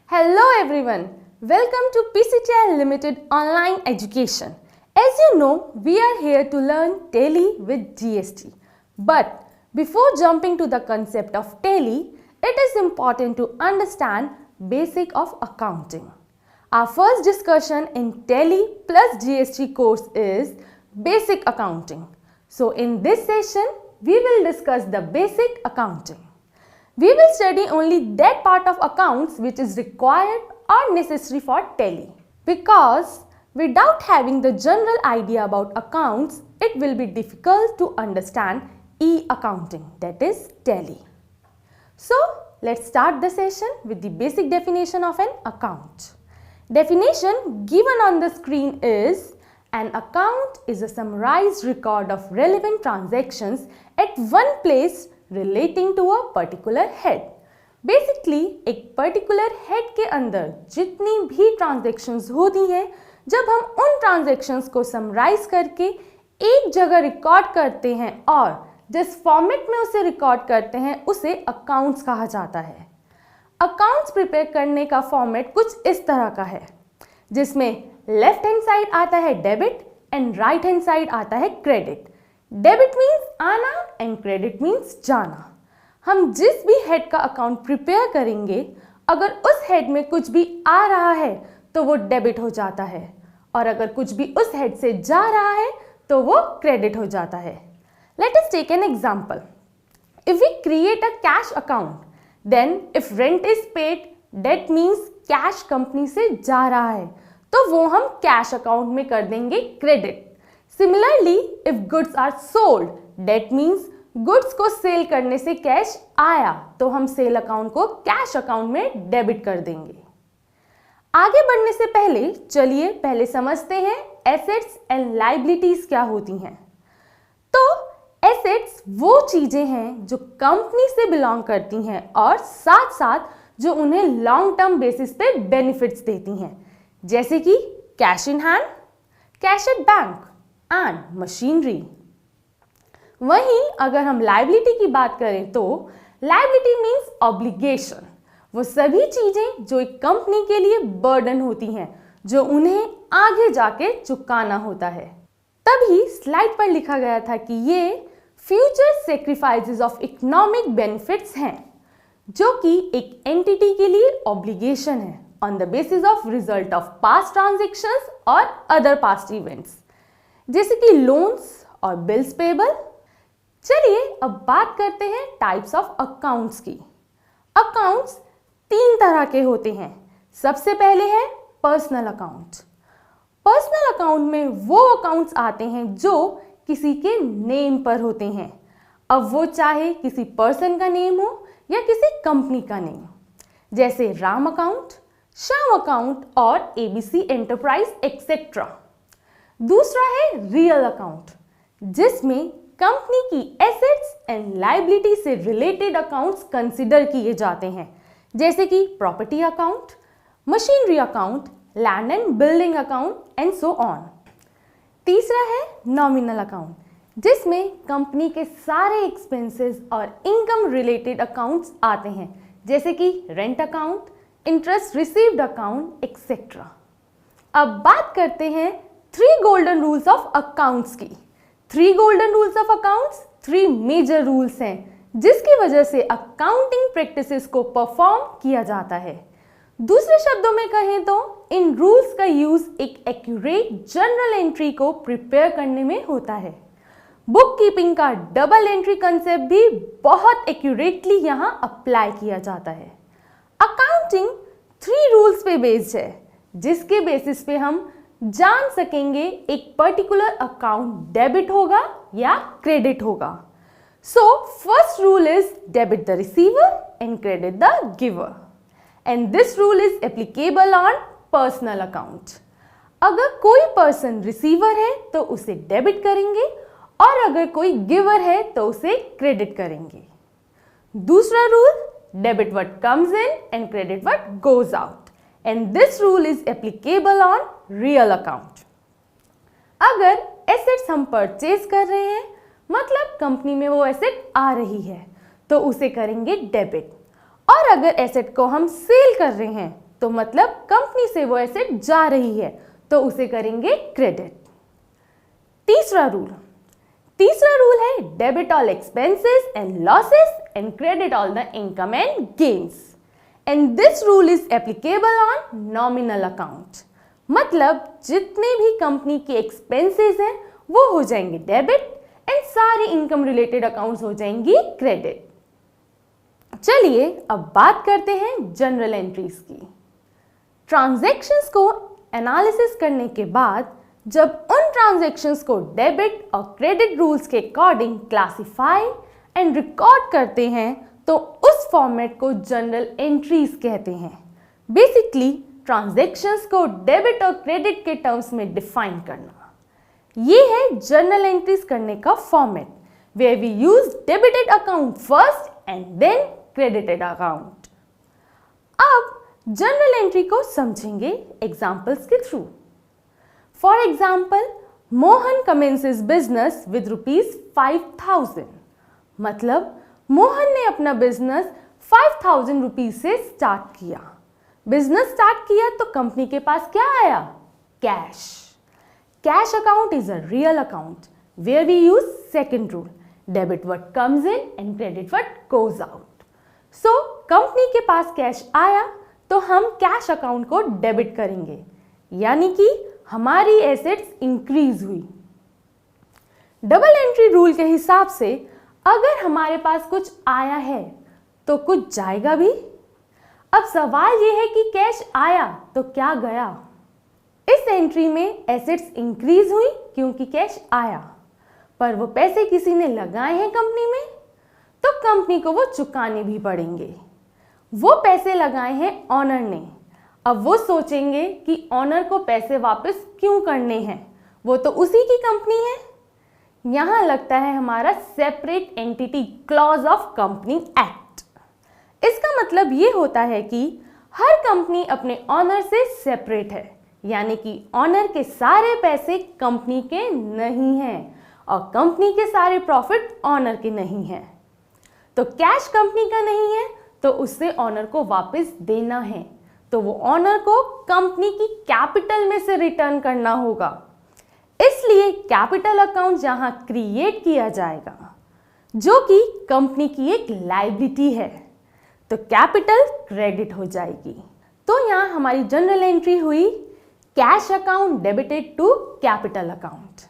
Hello everyone, welcome to PCTI Limited Online Education. As you know, we are here to learn Tally with GST. But before jumping to the concept of Tally, it is important to understand basic of accounting. Our first discussion in Tally plus GST course is basic accounting. So in this session, we will discuss the basic accounting. We will study only that part of accounts which is required or necessary for Tally. Because without having the general idea about accounts, it will be difficult to understand e-accounting, that is Tally. So let's start the session with the basic definition of an account. Definition given on the screen is: an account is a summarized record of relevant transactions at one place relating to a particular head. Basically एक particular head के अंदर जितनी भी transactions होती हैं, जब हम उन transactions को summarize करके एक जगह record करते हैं और जिस format में उसे record करते हैं उसे accounts कहा जाता है. Accounts prepare करने का format कुछ इस तरह का है, जिसमें left hand side आता है debit and right hand side आता है credit. डेबिट मीन्स आना एंड क्रेडिट मीन्स जाना. हम जिस भी हेड का अकाउंट प्रिपेयर करेंगे, अगर उस हेड में कुछ भी आ रहा है तो वो डेबिट हो जाता है, और अगर कुछ भी उस हेड से जा रहा है तो वो क्रेडिट हो जाता है. Let us take an example. If we create a cash account, then if rent is paid, that means cash company से जा रहा है, तो वो हम कैश अकाउंट में कर देंगे credit. Similarly, if goods are sold, that means goods को सेल करने से कैश आया, तो हम सेल अकाउंट को कैश अकाउंट में डेबिट कर देंगे. आगे बढ़ने से पहले चलिए पहले समझते हैं एसेट्स एंड लायबिलिटीज क्या होती हैं. तो एसेट्स वो चीजें हैं जो कंपनी से बिलोंग करती हैं और साथ साथ जो उन्हें लॉन्ग टर्म बेसिस पे बेनिफिट्स देती हैं, जैसे कि cash in hand, cash at bank and machinery. वहीं अगर हम लायबिलिटी की बात करें तो लायबिलिटी मीन्स ऑब्लिगेशन. वो सभी चीजें जो एक कंपनी के लिए बर्डन होती हैं, जो उन्हें आगे जाके चुकाना होता है. तभी स्लाइड पर लिखा गया था कि ये future sacrifices of economic benefits हैं, जो कि एक एंटिटी के लिए ऑब्लिगेशन है on the basis of result of past transactions और अदर पास्ट इवेंट्स, जैसे कि लोन्स और बिल्स पेबल. चलिए अब बात करते हैं टाइप्स ऑफ अकाउंट्स की. अकाउंट्स तीन तरह के होते हैं. सबसे पहले है पर्सनल अकाउंट. पर्सनल अकाउंट में वो अकाउंट्स आते हैं जो किसी के नेम पर होते हैं. अब वो चाहे किसी पर्सन का नेम हो या किसी कंपनी का नेम, जैसे राम अकाउंट, श्याम अकाउंट और एबीसी एंटरप्राइज एक्सेट्रा. दूसरा है रियल अकाउंट, जिसमें कंपनी की एसेट्स एंड लायबिलिटी से रिलेटेड अकाउंट्स कंसिडर किए जाते हैं, जैसे कि property account, machinery account, land and building account and so on. तीसरा है नॉमिनल अकाउंट, जिसमें कंपनी के सारे एक्सपेंसेस और इनकम रिलेटेड अकाउंट्स आते हैं, जैसे कि rent account, interest received account etcetera. अब बात करते हैं 3 golden rules of accounts की. 3 golden rules of accounts 3 major rules हैं, जिसकी वजह से अकाउंटिंग प्रैक्टिसेस को परफॉर्म किया जाता है. दूसरे शब्दों में कहें तो इन रूल्स का यूज एक एक्यूरेट जर्नल एंट्री को प्रिपेयर करने में होता है. बुक कीपिंग का डबल एंट्री कंसेप्ट भी बहुत एक्यूरेटली यहां अप्लाई किया जाता है. अकाउंटिंग 3 रूल्स पे बेस्ड है, जिसके बेसिस पे हम जान सकेंगे एक पर्टिकुलर अकाउंट डेबिट होगा या क्रेडिट होगा. So first rule is debit the receiver and credit the giver, and this rule is applicable on personal account. अगर कोई पर्सन रिसीवर है तो उसे डेबिट करेंगे, और अगर कोई गिवर है तो उसे क्रेडिट करेंगे. दूसरा rule, debit what comes in and credit what goes out, and this rule is applicable on real account. अगर एसेट्स हम परचेज कर रहे हैं, मतलब कंपनी में वो एसेट आ रही है, तो उसे करेंगे डेबिट. और अगर एसेट को हम सेल कर रहे हैं तो मतलब कंपनी से वो एसेट जा रही है, तो उसे करेंगे क्रेडिट। तीसरा रूल है debit all expenses and losses and credit all the income and gains, and this rule is applicable on nominal account. मतलब जितने भी कंपनी के एक्सपेंसेस हैं वो हो जाएंगे डेबिट एंड सारे इनकम रिलेटेड अकाउंट्स हो जाएंगी क्रेडिट। चलिए अब बात करते हैं जनरल एंट्रीज की। ट्रांजैक्शंस को एनालिसिस करने के बाद जब उन ट्रांजैक्शंस को डेबिट और क्रेडिट रूल्स के अकॉर्डिंग क्लासिफाई एंड रिकॉर्ड करते हैं तो उस फॉर्मेट को जनरल एंट्रीज कहते हैं। बेसिकली ट्रांजैक्शंस को डेबिट और क्रेडिट के टर्म्स में डिफाइन करना, ये है जर्नल एंट्रीज करने का format, where we use debited account first and then credited account. अब जर्नल एंट्री को समझेंगे एग्जांपल्स के through. For example, Mohan commences business with ₹5,000। मतलब मोहन ने अपना बिजनेस 5,000 रुपीज से स्टार्ट किया। बिजनेस स्टार्ट किया तो कंपनी के पास क्या आया? Cash. Cash account is a real account where we use second rule, debit what comes in and credit what goes out. So company के पास कैश आया तो हम कैश अकाउंट को डेबिट करेंगे, यानी कि हमारी एसेट्स इंक्रीज हुई। डबल एंट्री रूल के हिसाब से अगर हमारे पास कुछ आया है तो कुछ जाएगा भी। अब सवाल यह है कि कैश आया तो क्या गया? इस एंट्री में एसेट्स इंक्रीज हुई क्योंकि कैश आया, पर वो पैसे किसी ने लगाए हैं कंपनी में तो कंपनी को वो चुकाने भी पड़ेंगे। वो पैसे लगाए हैं ऑनर ने, अब वो सोचेंगे कि ऑनर को पैसे वापस क्यों करने हैं, वो तो उसी की कंपनी है। यहां लगता है हमारा separate entity clause of company act. इसका मतलब ये होता है कि हर कंपनी अपने ऑनर से सेपरेट है, यानी कि ऑनर के सारे पैसे कंपनी के नहीं हैं और कंपनी के सारे प्रॉफिट ऑनर के नहीं हैं। तो कैश कंपनी का नहीं है तो उससे ऑनर को वापस देना है, तो वो ऑनर को कंपनी की कैपिटल में से रिटर्न करना होगा। इसलिए कैपिटल अकाउंट यहां क्रिएट किया जाएगा, जो कि कंपनी की एक लायबिलिटी है, तो कैपिटल क्रेडिट हो जाएगी। तो यहां हमारी जनरल एंट्री हुई cash account debited to capital account.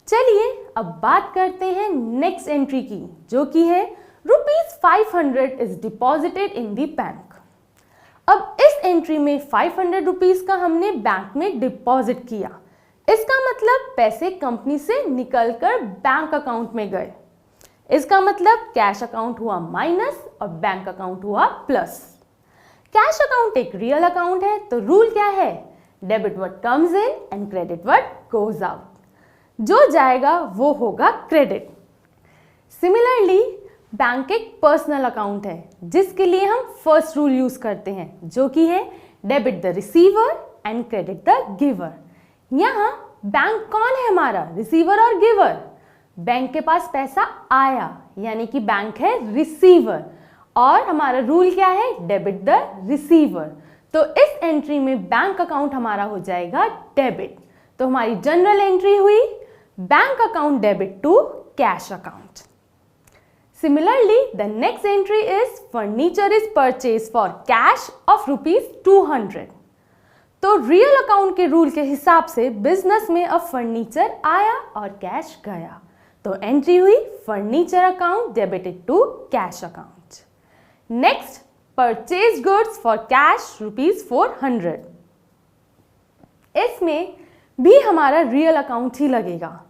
चलिए अब बात करते हैं नेक्स्ट एंट्री की, जो कि है ₹500 is deposited in the bank. अब इस एंट्री में 500 रुपीज का हमने बैंक में डिपॉजिट किया। इसका मतलब पैसे कंपनी से निकलकर बैंक अकाउंट में गए। इसका मतलब कैश अकाउंट हुआ माइनस और बैंक अकाउंट हुआ प्लस। कैश अकाउंट एक रियल अकाउंट है, तो रूल क्या है? Debit what comes in and credit what goes out. जो जाएगा वो होगा क्रेडिट। सिमिलरली बैंक एक पर्सनल अकाउंट है, जिसके लिए हम फर्स्ट रूल यूज करते हैं, जो कि है debit the receiver and credit the giver. यहां बैंक कौन है हमारा? रिसीवर और गिवर। बैंक के पास पैसा आया, यानी कि बैंक है रिसीवर, और हमारा रूल क्या है? Debit the receiver. तो इस एंट्री में बैंक अकाउंट हमारा हो जाएगा डेबिट। तो हमारी जनरल एंट्री हुई bank account debit to cash account. Similarly, the next entry is furniture is purchased for cash of ₹200। तो रियल अकाउंट के रूल के हिसाब से बिजनेस में अब फर्नीचर आया और कैश गया, तो एंट्री हुई furniture account debited to cash account. Next, purchase goods for cash ₹400। इसमें भी हमारा रियल अकाउंट ही लगेगा,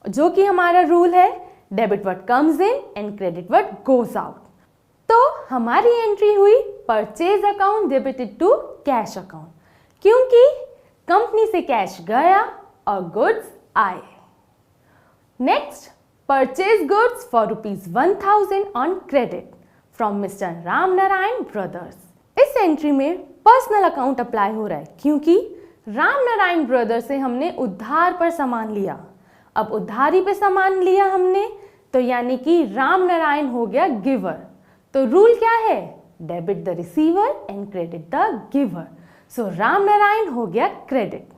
जो कि हमारा रूल है debit what comes in and credit what goes out. तो हमारी एंट्री हुई purchase account debited to cash account, क्योंकि कंपनी से कैश गया और गुड्स आए। Next, purchase goods for ₹1000 on credit from mister Ram Narayan brothers. इस एंट्री में पर्सनल अकाउंट अप्लाई हो रहा है, क्योंकि राम नारायण ब्रदर्स से हमने उधार पर सामान लिया। अब उधारी पे सामान लिया हमने, तो यानी कि राम नारायण हो गया गिवर। तो रूल क्या है? Debit the receiver and credit the giver. So Ram Narayan हो गया क्रेडिट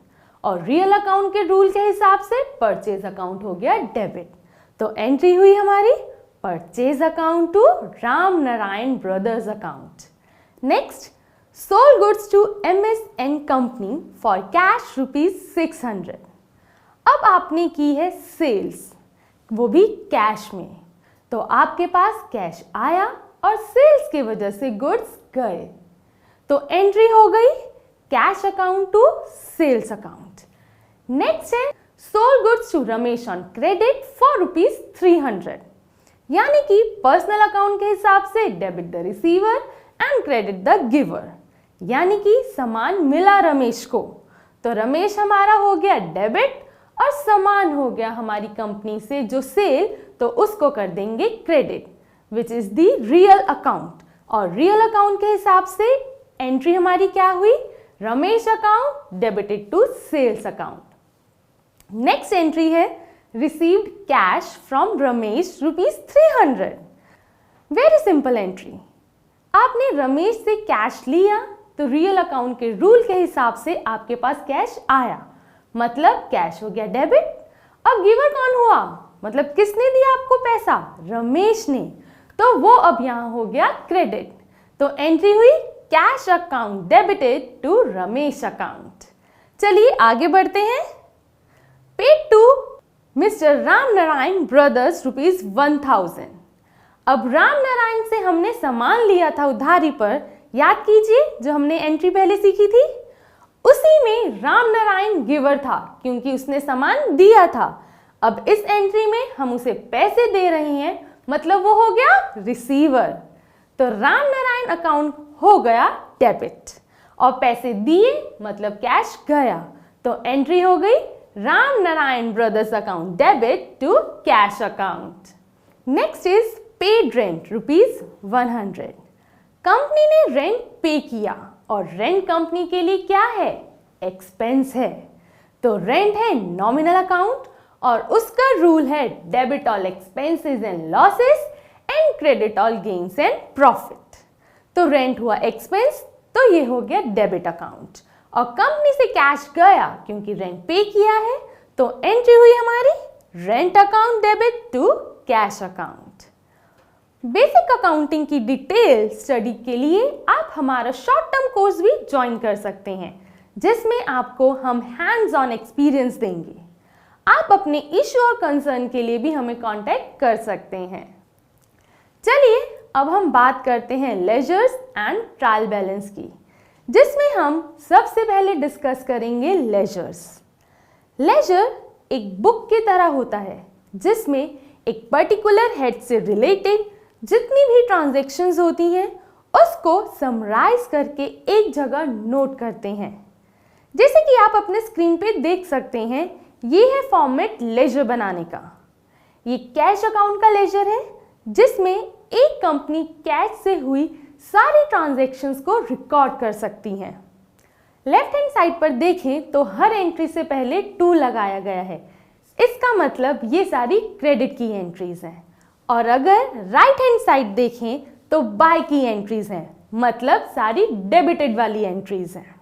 और रियल अकाउंट के रूल के हिसाब से परचेज अकाउंट हो गया डेबिट। तो एंट्री हुई हमारी purchase account to Ram Narayan brothers account. Next, sold goods to MS and company for cash ₹600। अब आपने की है सेल्स, वो भी कैश में, तो आपके पास कैश आया और सेल्स की वजह से गुड्स गए, तो एंट्री हो गई cash account to sales account. Next है sold goods to Ramesh on credit for ₹300, यानी कि पर्सनल अकाउंट के हिसाब से debit the receiver and credit the giver, यानी कि सामान मिला रमेश को, तो रमेश हमारा हो गया डेबिट और सामान हो गया हमारी कंपनी से जो सेल, तो उसको कर देंगे credit, which is the real account. और रियल अकाउंट के हिसाब से एंट्री हमारी क्या हुई, Ramesh account debited to sales account. Next entry है received cash from Ramesh ₹300। Very simple entry, आपने रमेश से कैश लिया तो रियल अकाउंट के रूल के हिसाब से आपके पास कैश आया, मतलब कैश हो गया डेबिट। अब गिवर कौन हुआ, मतलब किसने दिया आपको पैसा, रमेश ने, तो वो अब यहां हो गया क्रेडिट। तो एंट्री हुई cash account debited to Ramesh account. चलिए आगे बढ़ते हैं। Paid to mister Ram Narayan brothers ₹1000। अब राम नारायण से हमने सामान लिया था उधारी पर, याद कीजिए जो हमने एंट्री पहले सीखी थी, उसी में राम नारायण गिवर था क्योंकि उसने सामान दिया था। अब इस एंट्री में हम उसे पैसे दे रहे हैं, मतलब वो हो गया रिसीवर, तो राम नारायण अकाउंट हो गया डेबिट और पैसे दिए मतलब कैश गया, तो एंट्री हो गई Ram Narayan brothers account debit to cash account. Next is paid rent ₹100। Company ने रेंट पे किया और रेंट कंपनी के लिए क्या है, एक्सपेंस है, तो रेंट है नॉमिनल अकाउंट और उसका रूल है debit all expenses and losses and credit all gains and profit. तो रेंट हुआ एक्सपेंस, तो ये हो गया डेबिट अकाउंट और कंपनी से कैश गया क्योंकि रेंट पे किया है, तो एंट्री हुई हमारी rent account debit to cash account. Basic accounting की डिटेल स्टडी के लिए आप हमारा शॉर्ट टर्म कोर्स भी ज्वाइन कर सकते हैं, जिसमें आपको हम हैंड्स ऑन एक्सपीरियंस देंगे। आप अपने इश्यू और कंसर्न के लिए भी हमें कांटेक्ट कर सकते हैं। चलिए अब हम बात करते हैं लेजर्स एंड ट्रायल बैलेंस की, जिसमें हम सबसे पहले डिस्कस करेंगे लेजर्स। लेजर एक बुक की तरह होता है जिसमें एक पर्टिकुलर हेड से रिलेटेड जितनी भी ट्रांजैक्शंस होती हैं उसको समराइज करके एक जगह नोट करते हैं। जैसे कि आप अपने स्क्रीन पे देख सकते हैं, ये है फॉर्मेट लेजर बनाने का। ये कैश अकाउंट का लेजर है जिसमें एक कंपनी कैश से हुई सारी ट्रांजैक्शंस को रिकॉर्ड कर सकती हैं। लेफ्ट हैंड साइड पर देखें तो हर एंट्री से पहले 2 लगाया गया है, इसका मतलब ये सारी क्रेडिट की एंट्रीज हैं। और अगर राइट हैंड साइड देखें तो बाय की एंट्रीज हैं, मतलब सारी डेबिटेड वाली एंट्रीज हैं।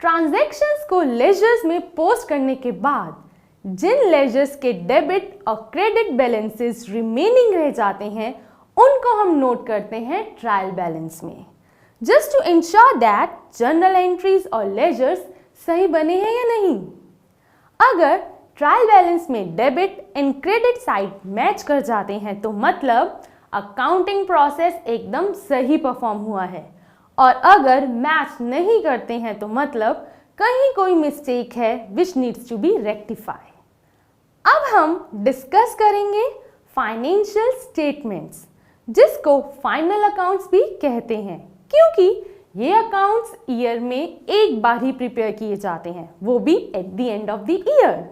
ट्रांजैक्शंस को लेजर्स में पोस्ट करने के बाद जिन लेजर्स के डेबिट और क्रेडिट बैलेंसेस रिमेनिंग रह जाते हैं उनको हम नोट करते हैं ट्रायल बैलेंस में, just to ensure that journal entries और लेजर्स सही बने हैं या नहीं। अगर ट्रायल बैलेंस में debit and credit side match कर जाते हैं तो मतलब अकाउंटिंग प्रोसेस एकदम सही परफॉर्म हुआ है, और अगर मैच नहीं करते हैं तो मतलब कहीं कोई मिस्टेक है which needs to be rectify. अब हम डिस्कस करेंगे फाइनेंशियल स्टेटमेंट्स, जिसको फाइनल अकाउंट्स भी कहते हैं, क्योंकि ये अकाउंट्स ईयर में एक बार ही प्रिपेयर किए जाते हैं, वो भी at the end of the year.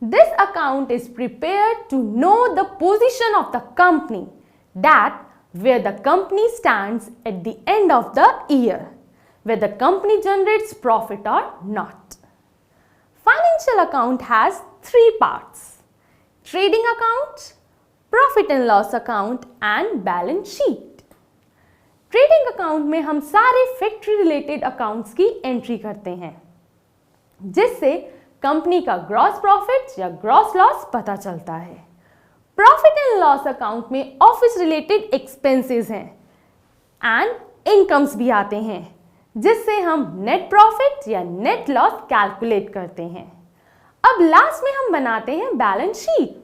This account is prepared to know the position of the company, that where the company stands at the end of the year, where the company generates profit or not. Financial account has 3 parts: trading account, profit and loss account and balance sheet. Trading account में हम सारे factory related accounts की entry करते हैं, जिससे company का gross profit या gross loss पता चलता है। प्रॉफिट एंड लॉस अकाउंट में ऑफिस रिलेटेड एक्सपेंसेस हैं एंड इनकम्स भी आते हैं, जिससे हम नेट प्रॉफिट या नेट लॉस कैलकुलेट करते हैं। अब लास्ट में हम बनाते हैं बैलेंस शीट,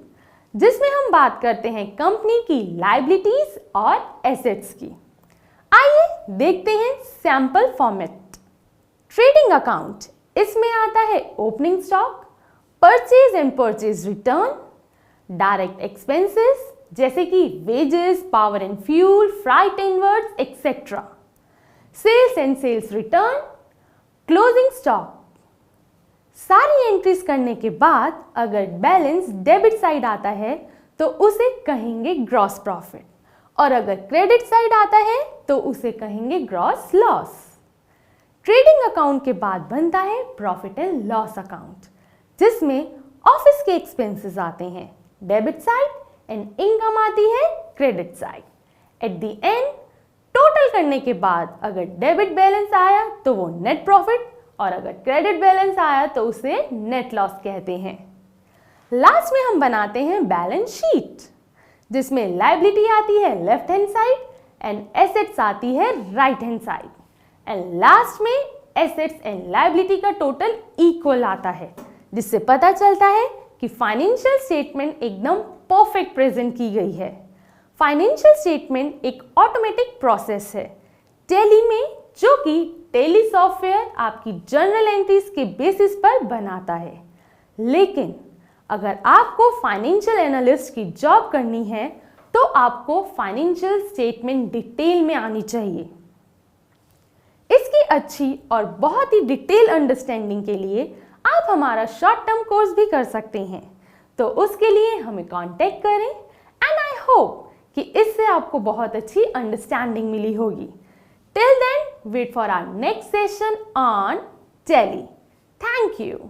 जिसमें हम बात करते हैं कंपनी की लायबिलिटीज और एसेट्स की। आइए देखते हैं सैंपल फॉर्मेट। ट्रेडिंग अकाउंट, इसमें आता है opening stock, purchase and purchase return, direct expenses जैसे कि wages, power and fuel, freight and words etcetera, sales and sales return, closing stock. सारी एंट्रीज करने के बाद अगर बैलेंस डेबिट साइड आता है तो उसे कहेंगे ग्रॉस प्रॉफिट, और अगर क्रेडिट साइड आता है तो उसे कहेंगे ग्रॉस लॉस। ट्रेडिंग अकाउंट के बाद बनता है प्रॉफिट एंड लॉस अकाउंट, जिसमें ऑफिस के एक्सपेंसेस आते हैं डेबिट साइड एंड इनकम आती है credit side. Eight the and total करने के बाद अगर डेबिट बैलेंस आया तो वो नेट प्रॉफिट, और अगर क्रेडिट बैलेंस आया तो उसे नेट लॉस कहते हैं। लास्ट में हम बनाते हैं बैलेंस शीट, जिसमें लायबिलिटी आती है left hand side and assets आती है right hand side, and last में एसेट्स एंड लायबिलिटी का टोटल इक्वल आता है, जिससे पता चलता है कि फाइनेंशियल स्टेटमेंट एकदम परफेक्ट प्रेजेंट की गई है। फाइनेंशियल स्टेटमेंट एक ऑटोमेटिक प्रोसेस है टैली में, जो कि टैली सॉफ्टवेयर आपकी जर्नल एंट्रीज के बेसिस पर बनाता है। लेकिन अगर आपको फाइनेंशियल एनालिस्ट की जॉब करनी है तो आपको फाइनेंशियल स्टेटमेंट डिटेल में आनी चाहिए। इसकी अच्छी और बहुत ही डिटेल अंडरस्टैंडिंग के लिए आप हमारा शॉर्ट टर्म कोर्स भी कर सकते हैं, तो उसके लिए हमें कांटेक्ट करें एंड आई होप कि इससे आपको बहुत अच्छी अंडरस्टैंडिंग मिली होगी। Till then, wait for our next session on Tally. Thank you.